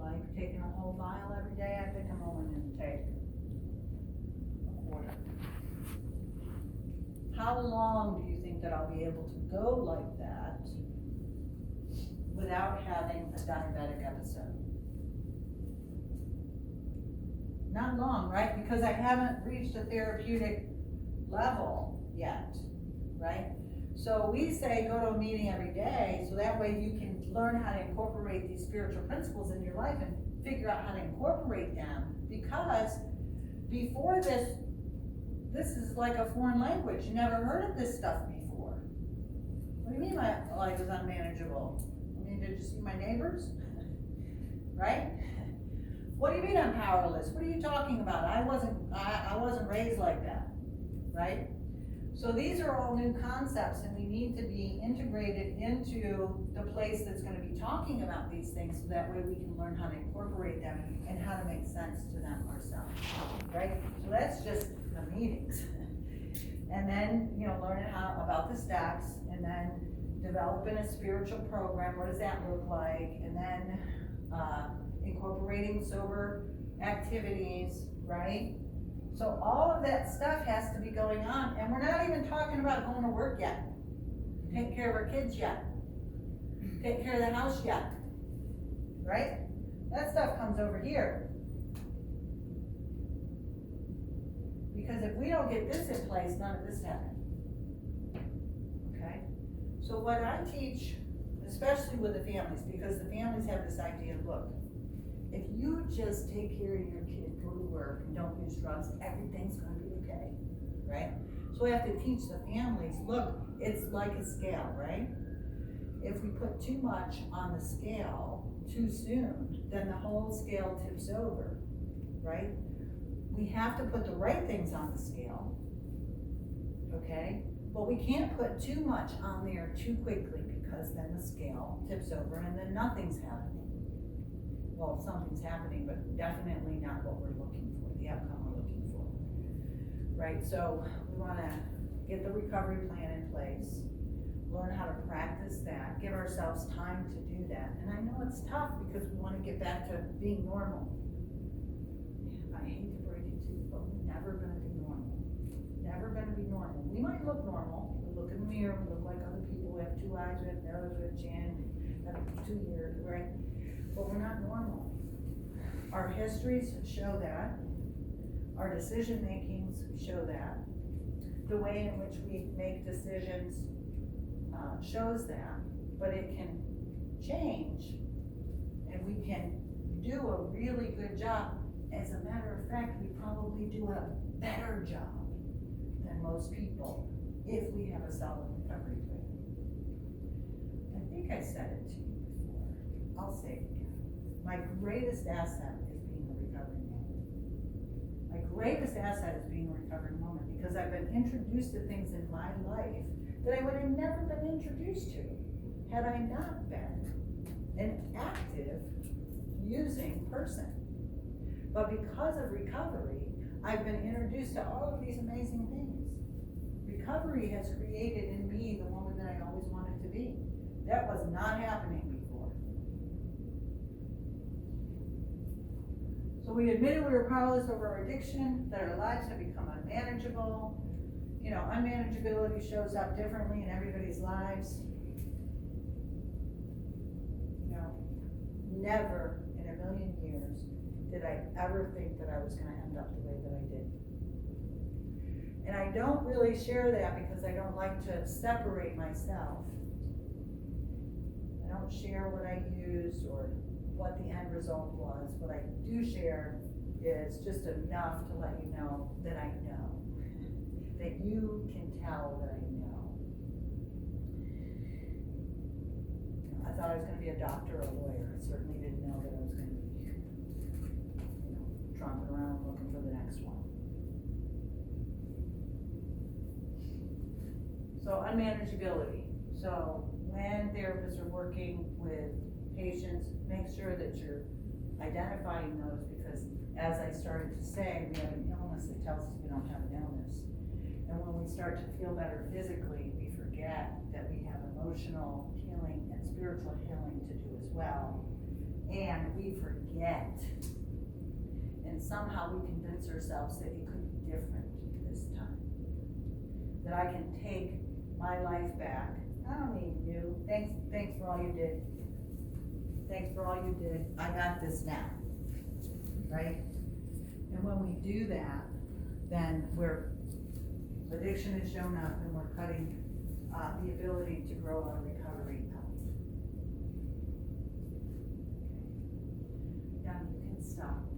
like taking a whole vial every day? I think I'm only gonna take a quarter. How long do you think that I'll be able to go like that without having a diabetic episode? Not long, right? Because I haven't reached a therapeutic level yet, right? So we say go to a meeting every day, so that way you can learn how to incorporate these spiritual principles in your life and figure out how to incorporate them. Because before this is like a foreign language. You never heard of this stuff before. What do you mean my life is unmanageable? I mean, did you see my neighbors? Right? What do you mean I'm powerless? What are you talking about? I wasn't raised like that, right? So these are all new concepts, and we need to be integrated into the place that's going to be talking about these things, so that way we can learn how to incorporate them and how to make sense to them ourselves, right? So that's just the meetings. And then, learning how about the steps, and then developing a spiritual program. What does that look like? And then incorporating sober activities, right? So all of that stuff has to be going on, and we're not even talking about going to work yet, take care of our kids yet, take care of the house yet, right? That stuff comes over here. Because if we don't get this in place, none of this happens. Okay? So what I teach, especially with the families, because the families have this idea, look, if you just take care of your kid, go to work, and don't use drugs, everything's gonna be okay, right? So we have to teach the families, look, it's like a scale, right? If we put too much on the scale too soon, then the whole scale tips over, right? We have to put the right things on the scale, okay? But we can't put too much on there too quickly, because then the scale tips over and then nothing's happening. Well, something's happening, but definitely not what we're looking for, the outcome we're looking for, right? So we wanna get the recovery plan in place, learn how to practice that, give ourselves time to do that. And I know it's tough because we wanna get back to being normal. I hate to break it to you, but we're never gonna be normal. Never gonna be normal. We might look normal, we look in the mirror, we look like other people, we have 2 eyes, we have nose, we have chin, we have 2 ears, right? But we're not normal. Our histories show that. Our decision makings show that. The way in which we make decisions shows that. But it can change, and we can do a really good job. As a matter of fact, we probably do a better job than most people if we have a solid recovery plan. I think I said it to you before. I'll say it again. My greatest asset is being a recovering woman. My greatest asset is being a recovering woman, because I've been introduced to things in my life that I would have never been introduced to had I not been an active, using person. But because of recovery, I've been introduced to all of these amazing things. Recovery has created in me the woman that I always wanted to be. That was not happening before. So we admitted we were powerless over our addiction, that our lives have become unmanageable. Unmanageability shows up differently in everybody's lives. Never in a million years did I ever think that I was gonna end up the way that I did. And I don't really share that because I don't like to separate myself. I don't share what I used or what the end result was. What I do share is just enough to let you know that I know. That you can tell that I know. I thought I was gonna be a doctor or a lawyer. I certainly didn't know that I was gonna be, tromping around looking for the next one. So unmanageability. So when therapists are working with patients, make sure that you're identifying those, because as I started to say, we have an illness that tells us we don't have an illness. And when we start to feel better physically, we forget that we have emotional healing and spiritual healing to do as well. And we forget yet. And somehow we convince ourselves that it could be different this time. That I can take my life back. I don't need you. Thanks for all you did. Thanks for all you did. I got this now. Right? And when we do that, then addiction has shown up and we're cutting the ability to grow our recovery out. Yeah, you can stop.